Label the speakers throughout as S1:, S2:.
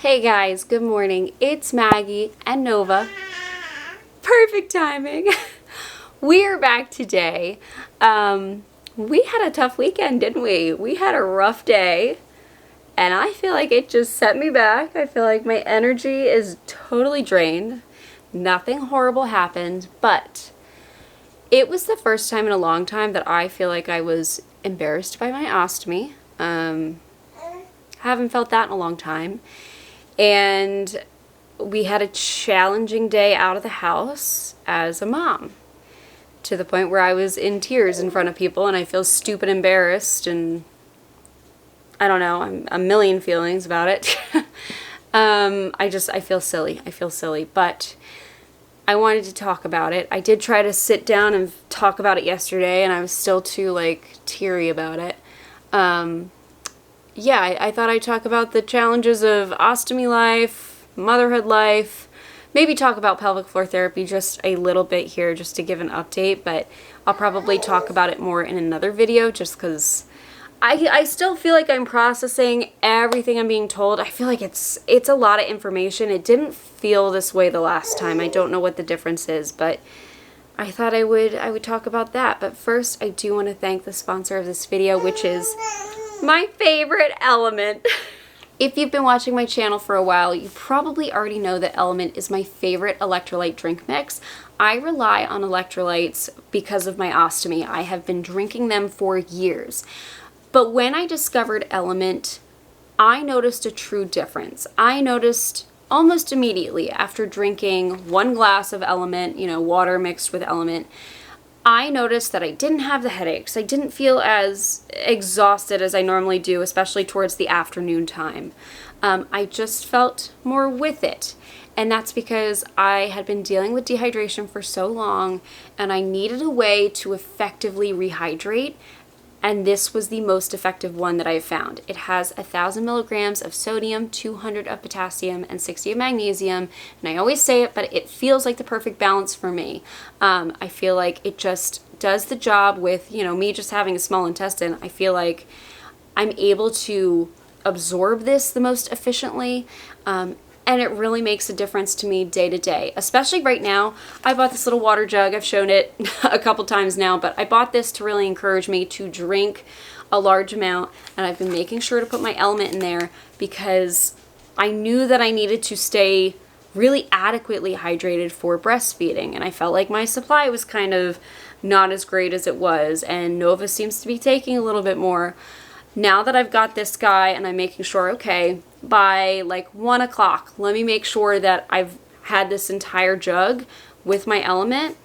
S1: Hey guys, good morning. It's Maggie and Nova. Perfect timing. We're back today. We had a tough weekend, didn't we? We had a rough day, and I feel like it just set me back. I feel like my energy is totally drained. Nothing horrible happened, but it was the first time in a long time that I feel like I was embarrassed by my ostomy. Haven't felt that in a long time. And we had a challenging day out of the house as a mom, to the point where I was in tears in front of people and I feel stupid embarrassed, and I don't know, I'm a million feelings about it. I feel silly, but I wanted to talk about it. I did try to sit down and talk about it yesterday, and I was still too teary about it. Yeah, I thought I'd talk about the challenges of ostomy life, motherhood life, maybe talk about pelvic floor therapy just a little bit here just to give an update, but I'll probably talk about it more in another video just because I still feel like I'm processing everything I'm being told. I feel like it's a lot of information. It didn't feel this way the last time. I don't know what the difference is, but I thought I would talk about that. But first, I do want to thank the sponsor of this video, which is my favorite Element. If you've been watching my channel for a while, you probably already know that Element is my favorite electrolyte drink mix. I rely on electrolytes because of my ostomy. I have been drinking them for years. But when I discovered Element, I noticed a true difference. I noticed almost immediately after drinking 1 glass of Element, water mixed with Element, I noticed that I didn't have the headaches. I didn't feel as exhausted as I normally do, especially towards the afternoon time. I just felt more with it. And that's because I had been dealing with dehydration for so long, and I needed a way to effectively rehydrate. And this was the most effective one that I've found. It has 1,000 milligrams of sodium, 200 of potassium, and 60 of magnesium. And I always say it, but it feels like the perfect balance for me. I feel like it just does the job with, me just having a small intestine. I feel like I'm able to absorb this the most efficiently. And it really makes a difference to me day to day, especially right now. I bought this little water jug. I've shown it a couple times now, but I bought this to really encourage me to drink a large amount, and I've been making sure to put my Element in there because I knew that I needed to stay really adequately hydrated for breastfeeding, and I felt like my supply was kind of not as great as it was, and Nova seems to be taking a little bit more. Now that I've got this guy and I'm making sure, okay, by 1 o'clock, let me make sure that I've had this entire jug with my Element,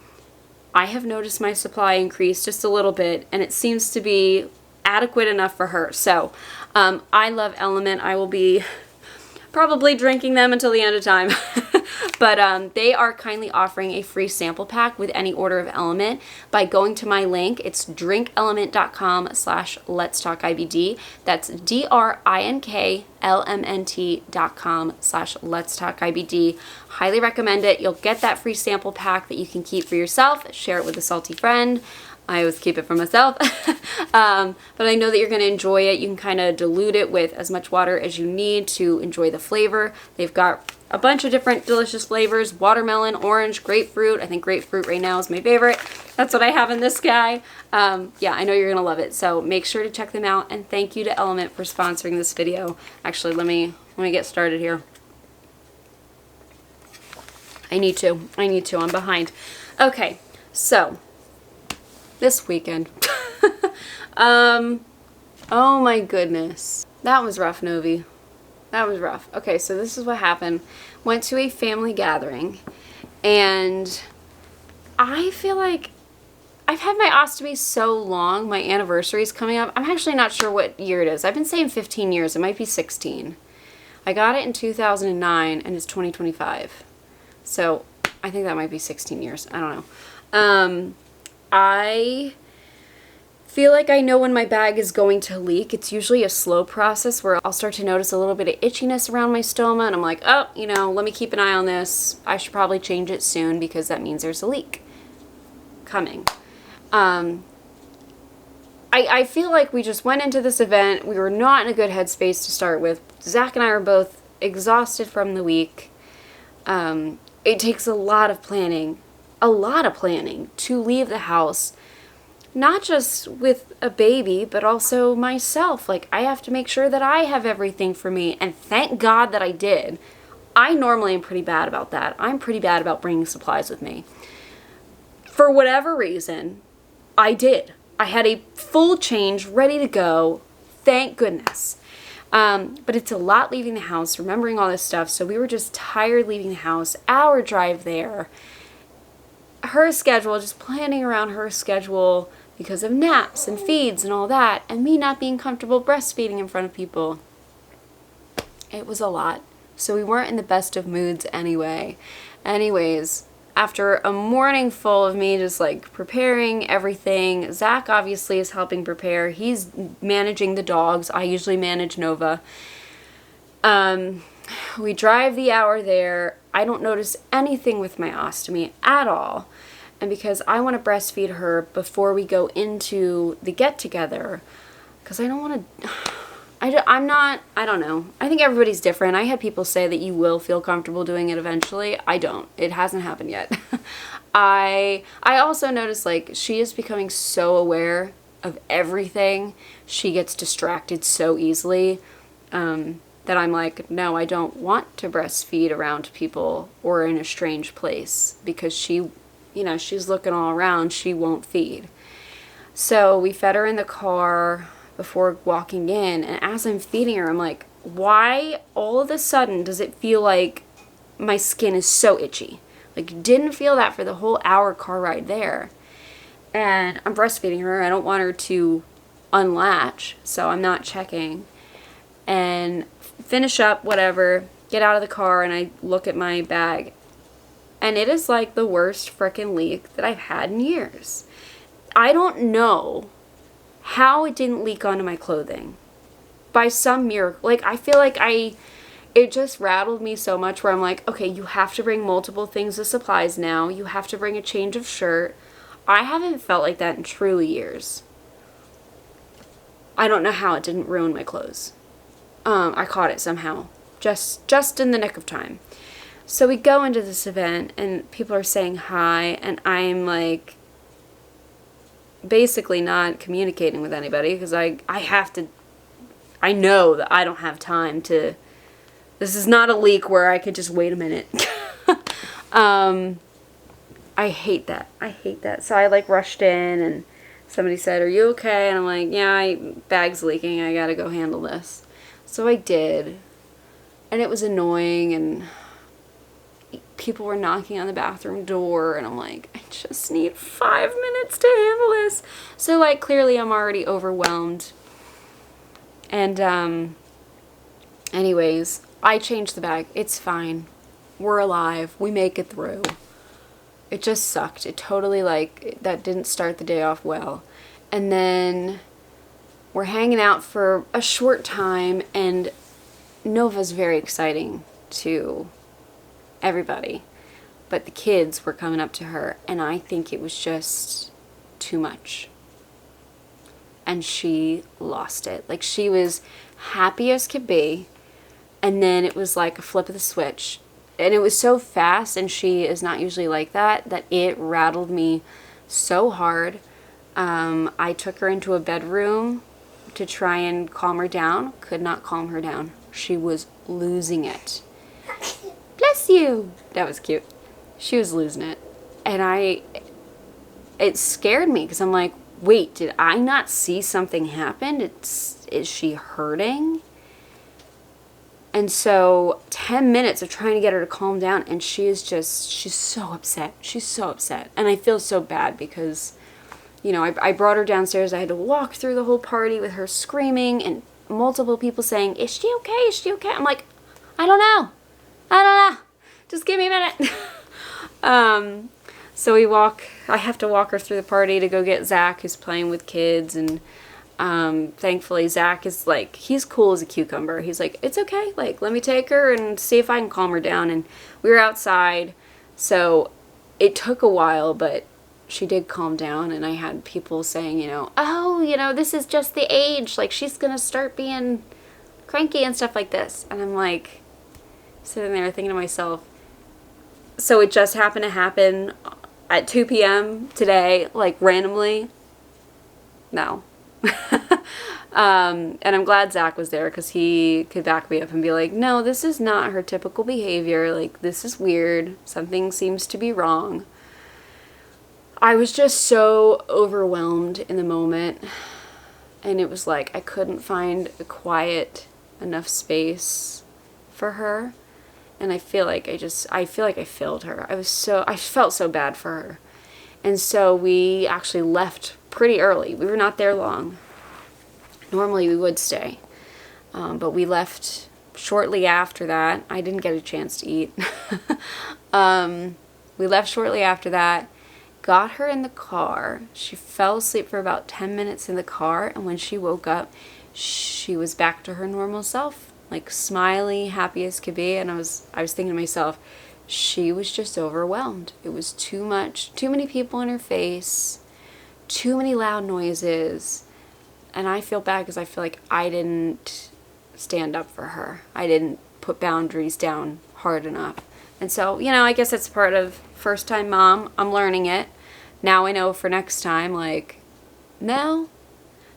S1: I have noticed my supply increase just a little bit, and it seems to be adequate enough for her. So I love Element. I will be probably drinking them until the end of time. But they are kindly offering a free sample pack with any order of Element by going to my link. It's drinkelement.com/LetsTalkIBD. That's DRINKLMNT.com/LetsTalkIBD. Highly recommend it. You'll get that free sample pack that you can keep for yourself, share it with a salty friend. I always keep it for myself. But I know that you're going to enjoy it. You can kind of dilute it with as much water as you need to enjoy the flavor. They've got a bunch of different delicious flavors: watermelon, orange, grapefruit. I think grapefruit right now is my favorite. That's what I have in this guy. Yeah, I know you're going to love it. So make sure to check them out. And thank you to Element for sponsoring this video. Actually, let me get started here. I need to. I'm behind. Okay, so this weekend. Oh my goodness. That was rough, Novi. That was rough. Okay, so this is what happened. Went to a family gathering, and I feel like I've had my ostomy so long. My anniversary is coming up. I'm actually not sure what year it is. I've been saying 15 years. It might be 16. I got it in 2009, and it's 2025. So I think that might be 16 years. I don't know. I feel like I know when my bag is going to leak. It's usually a slow process where I'll start to notice a little bit of itchiness around my stoma, and I'm like, oh, let me keep an eye on this. I should probably change it soon because that means there's a leak coming. I feel like we just went into this event. We were not in a good headspace to start with. Zach and I were both exhausted from the week. It takes a lot of planning to leave the house, not just with a baby, but also myself. Like, I have to make sure that I have everything for me, and thank God that I did. I normally am pretty bad about that. I'm pretty bad about bringing supplies with me. For whatever reason, I did. I had a full change ready to go. Thank goodness. But it's a lot leaving the house, remembering all this stuff. So we were just tired leaving the house, hour drive there. Her schedule, just planning around her schedule because of naps and feeds and all that, and me not being comfortable breastfeeding in front of people. It was a lot. So we weren't in the best of moods anyway. Anyways, after a morning full of me just like preparing everything, Zach obviously is helping prepare. He's managing the dogs. I usually manage Nova. We drive the hour there. I don't notice anything with my ostomy at all. And because I want to breastfeed her before we go into the get-together, because I don't want to... I don't know. I think everybody's different. I had people say that you will feel comfortable doing it eventually. I don't. It hasn't happened yet. I also noticed, like, she is becoming so aware of everything. She gets distracted so easily that I'm like, no, I don't want to breastfeed around people or in a strange place, because she, you know, she's looking all around. She won't feed. So we fed her in the car before walking in, and as I'm feeding her, I'm like, why all of a sudden does it feel like my skin is so itchy? Like, didn't feel that for the whole hour car ride there. And I'm breastfeeding her. I don't want her to unlatch, so I'm not checking. And finish up, whatever, get out of the car, and I look at my bag, and it is like the worst frickin' leak that I've had in years. I don't know how it didn't leak onto my clothing. By some miracle. Like, I feel like it just rattled me so much where I'm like, okay, you have to bring multiple things of supplies now. You have to bring a change of shirt. I haven't felt like that in truly years. I don't know how it didn't ruin my clothes. I caught it somehow. Just in the nick of time. So we go into this event, and people are saying hi, and I'm like, basically not communicating with anybody because I know that I don't have time to, this is not a leak where I could just wait a minute. I hate that. So I like rushed in, and somebody said, are you okay? And I'm like, yeah, bag's leaking. I gotta go handle this. So I did, and it was annoying, and people were knocking on the bathroom door, and I'm like, I just need 5 minutes to handle this. So, like, clearly I'm already overwhelmed. And, anyways, I changed the bag. It's fine. We're alive. We make it through. It just sucked. It totally, like, that didn't start the day off well. And then we're hanging out for a short time, and Nova's very exciting to everybody, but the kids were coming up to her, and I think it was just too much, and she lost it. Like, she was happy as could be, and then it was like a flip of the switch, and it was so fast, and she is not usually like that it rattled me so hard. I took her into a bedroom to try and calm her down. Could not calm her down. She was losing it. Bless you. That was cute. She was losing it. And it scared me because I'm like, wait, did I not see something happen? Is she hurting? And so 10 minutes of trying to get her to calm down, and she's so upset. She's so upset. And I feel so bad because, you know, I brought her downstairs. I had to walk through the whole party with her screaming and multiple people saying, is she okay? Is she okay? I'm like, I don't know. Just give me a minute. So I have to walk her through the party to go get Zach, who's playing with kids, and thankfully Zach is like, he's cool as a cucumber. He's like, it's okay, like, let me take her and see if I can calm her down. And we were outside, so it took a while, but she did calm down, and I had people saying, you know, oh, you know, this is just the age, like, she's gonna start being cranky and stuff like this. And I'm like, sitting there thinking to myself, so it just happened to happen at 2 p.m. today, like randomly? No. And I'm glad Zach was there because he could back me up and be like, no, this is not her typical behavior. Like, this is weird. Something seems to be wrong. I was just so overwhelmed in the moment. And it was like I couldn't find a quiet enough space for her. And I feel like I failed her. I felt so bad for her. And so we actually left pretty early. We were not there long. Normally we would stay. But we left shortly after that. I didn't get a chance to eat. We left shortly after that. Got her in the car. She fell asleep for about 10 minutes in the car. And when she woke up, she was back to her normal self. Like smiley, happy as could be. And I was thinking to myself, she was just overwhelmed. It was too much, too many people in her face, too many loud noises. And I feel bad because I feel like I didn't stand up for her. I didn't put boundaries down hard enough. And so, you know, I guess it's part of first time mom. I'm learning it. Now I know for next time, like, no,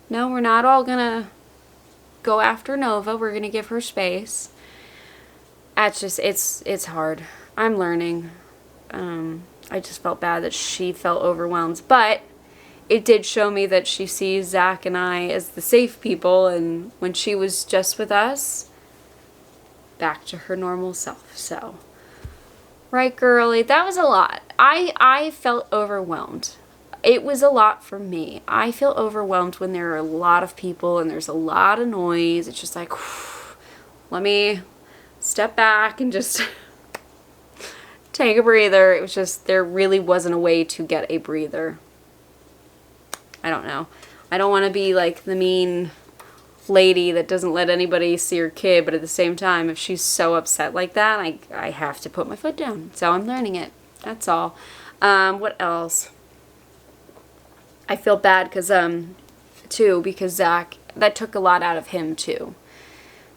S1: we're not all gonna go after Nova. We're gonna give her space. That's just, it's hard. I'm learning. I just felt bad that she felt overwhelmed, but it did show me that she sees Zach and I as the safe people, and when she was just with us, back to her normal self. So, right, girly, that was a lot. I felt overwhelmed. It was a lot for me. I feel overwhelmed when there are a lot of people and there's a lot of noise. It's just like, whew, let me step back and just take a breather. It was just, there really wasn't a way to get a breather. I don't know. I don't want to be like the mean lady that doesn't let anybody see her kid, but at the same time, if she's so upset like that, I have to put my foot down. So I'm learning it. That's all. What else? I feel bad because Zach, that took a lot out of him too.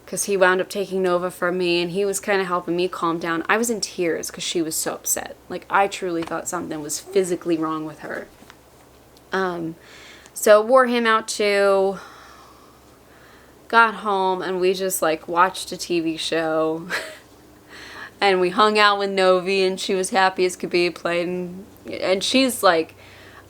S1: Because he wound up taking Nova from me, and he was kind of helping me calm down. I was in tears because she was so upset. Like, I truly thought something was physically wrong with her. So wore him out too. Got home, and we just, like, watched a TV show. And we hung out with Novi, and she was happy as could be playing. And she's, like,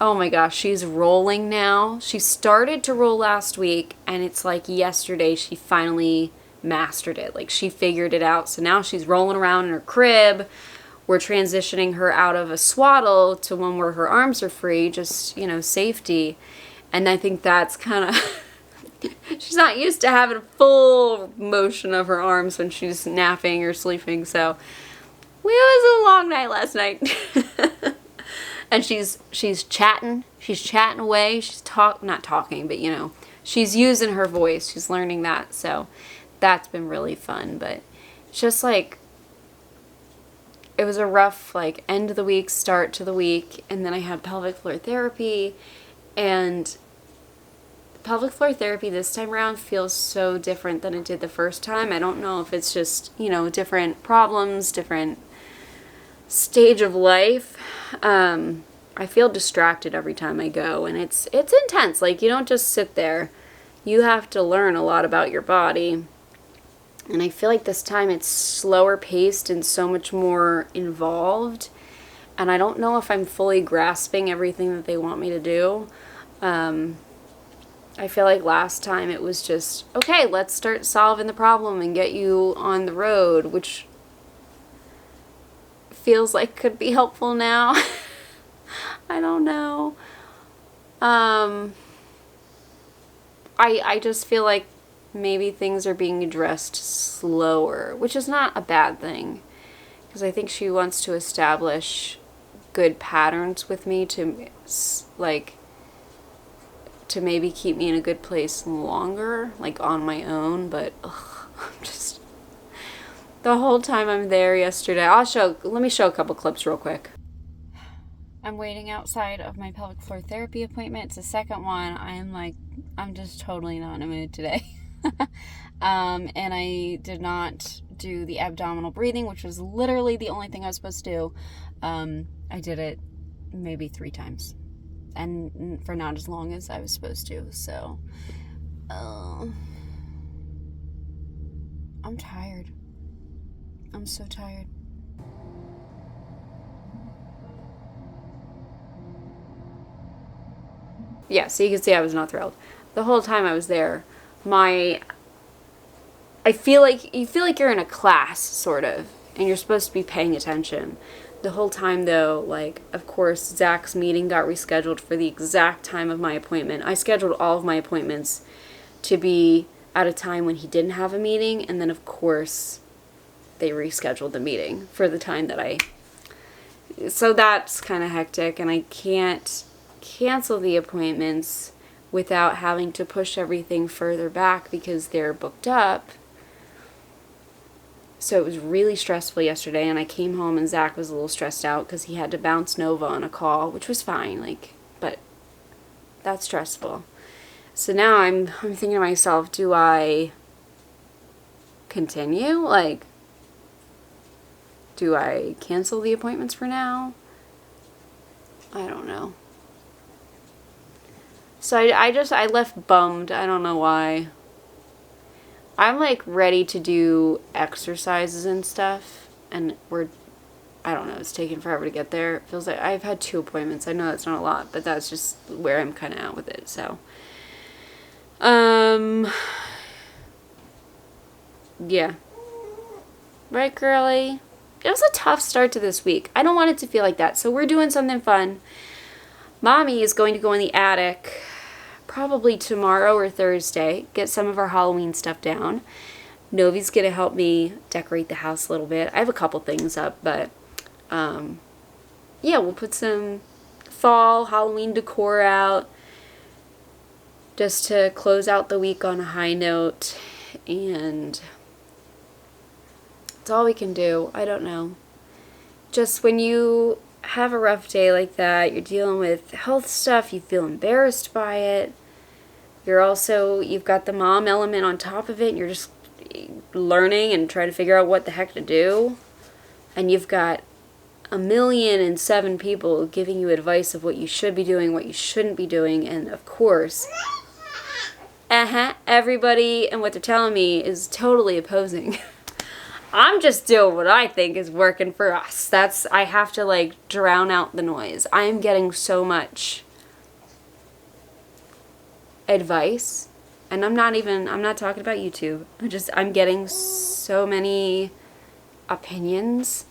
S1: oh my gosh, she's rolling now. She started to roll last week, and it's like yesterday she finally mastered it. Like, she figured it out. So now she's rolling around in her crib. We're transitioning her out of a swaddle to one where her arms are free, just, you know, safety. And I think that's kind of... she's not used to having full motion of her arms when she's napping or sleeping. So it was a long night last night. And she's chatting. She's chatting away. She's not talking, but, you know, she's using her voice. She's learning that. So that's been really fun. But just like, it was a rough, like, end of the week, start to the week. And then I had pelvic floor therapy. And pelvic floor therapy this time around feels so different than it did the first time. I don't know if it's just, you know, different problems, different stage of life. I feel distracted every time I go, and it's intense. Like, you don't just sit there. You have to learn a lot about your body. And I feel like this time it's slower paced and so much more involved. And I don't know if I'm fully grasping everything that they want me to do. I feel like last time it was just, okay, let's start solving the problem and get you on the road, which feels like could be helpful now. I don't know. I just feel like maybe things are being addressed slower, which is not a bad thing, because I think she wants to establish good patterns with me to, like, to maybe keep me in a good place longer, like on my own. But I'm just, the whole time I'm there yesterday, let me show a couple clips real quick. I'm waiting outside of my pelvic floor therapy appointment. It's the second one. I'm just totally not in a mood today. And I did not do the abdominal breathing, which was literally the only thing I was supposed to do. I did it maybe 3 times, and for not as long as I was supposed to. So I'm tired. I'm so tired. Yeah, so you can see I was not thrilled. The whole time I was there, you feel like you're in a class, sort of, and you're supposed to be paying attention. The whole time, though, like, of course, Zach's meeting got rescheduled for the exact time of my appointment. I scheduled all of my appointments to be at a time when he didn't have a meeting, and then, of course, they rescheduled the meeting for the time that so that's kind of hectic, and I can't cancel the appointments without having to push everything further back because they're booked up. So it was really stressful yesterday, and I came home and Zach was a little stressed out because he had to bounce Nova on a call, which was fine, like, but that's stressful. So now I'm thinking to myself, do I continue? Like, do I cancel the appointments for now? I don't know. So I left bummed. I don't know why. I'm like ready to do exercises and stuff, and I don't know, it's taking forever to get there. It feels like I've had 2 appointments. I know that's not a lot, but that's just where I'm kind of at with it. So, yeah. Right, girly? It was a tough start to this week. I don't want it to feel like that. So we're doing something fun. Mommy is going to go in the attic probably tomorrow or Thursday, get some of our Halloween stuff down. Novi's going to help me decorate the house a little bit. I have a couple things up, but yeah, we'll put some fall Halloween decor out just to close out the week on a high note, and it's all we can do. I don't know. Just when you have a rough day like that, you're dealing with health stuff, you feel embarrassed by it. You've got the mom element on top of it, and you're just learning and trying to figure out what the heck to do. And you've got 1,000,007 people giving you advice of what you should be doing, what you shouldn't be doing, and of course, everybody and what they're telling me is totally opposing. I'm just doing what I think is working for us. I have to like drown out the noise. I'm getting so much advice, and I'm not talking about YouTube. I'm getting so many opinions,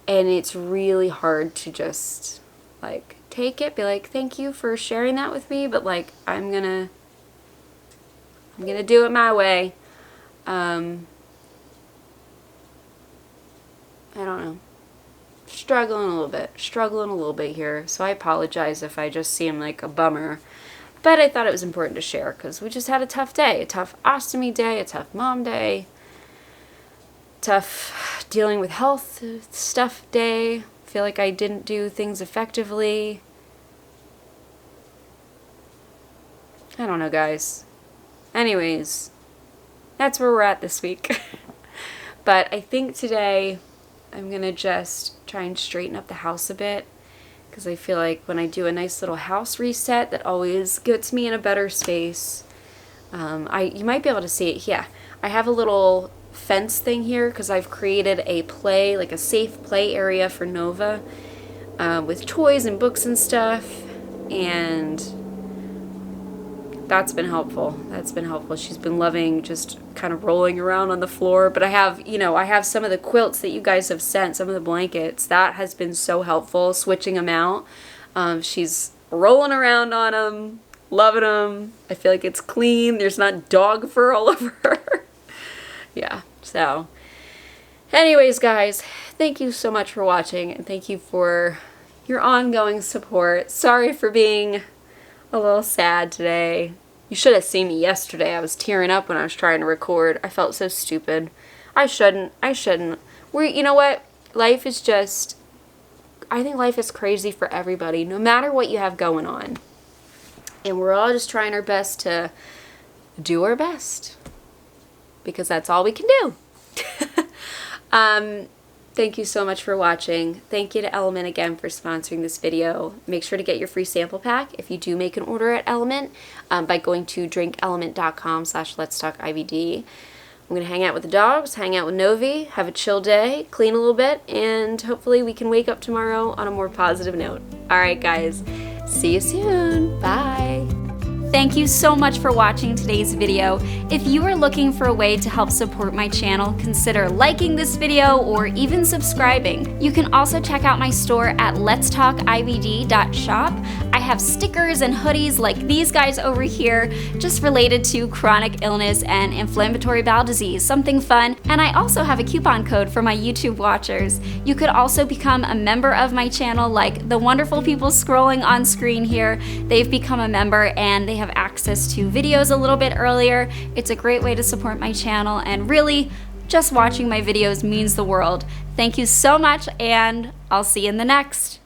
S1: and it's really hard to just like take it, be like, thank you for sharing that with me, but like I'm gonna do it my way. I don't know. Struggling a little bit here, so I apologize if I just seem like a bummer. But I thought it was important to share because we just had a tough day, a tough ostomy day, a tough mom day, tough dealing with health stuff day. Feel like I didn't do things effectively. I don't know, guys. Anyways, that's where we're at this week. But I think today I'm going to just try and straighten up the house a bit, because I feel like when I do a nice little house reset, that always gets me in a better space. You might be able to see it. Yeah, I have a little fence thing here because I've created a safe play area for Nova with toys and books and stuff, and that's been helpful. She's been loving just kind of rolling around on the floor. But I have some of the quilts that you guys have sent, some of the blankets. That has been so helpful, switching them out. She's rolling around on them, loving them. I feel like it's clean. There's not dog fur all over her. Yeah, so anyways, guys, thank you so much for watching, and thank you for your ongoing support. Sorry for being a little sad today. You should have seen me yesterday. I was tearing up when I was trying to record. I felt so stupid. I shouldn't. You know what? I think life is crazy for everybody, no matter what you have going on. And we're all just trying our best to do our best, because that's all we can do. Thank you so much for watching. Thank you to Element again for sponsoring this video. Make sure to get your free sample pack if you do make an order at Element by going to drinkelement.com/letstalkibd. I'm gonna hang out with the dogs, hang out with Novi, have a chill day, clean a little bit, and hopefully we can wake up tomorrow on a more positive note. All right, guys, see you soon. Bye. Thank you so much for watching today's video. If you are looking for a way to help support my channel, consider liking this video or even subscribing. You can also check out my store at letstalkibd.shop. I have stickers and hoodies like these guys over here, just related to chronic illness and inflammatory bowel disease, something fun. And I also have a coupon code for my YouTube watchers. You could also become a member of my channel like the wonderful people scrolling on screen here. They've become a member and they have access to videos a little bit earlier. It's a great way to support my channel, and really, just watching my videos means the world. Thank you so much, and I'll see you in the next.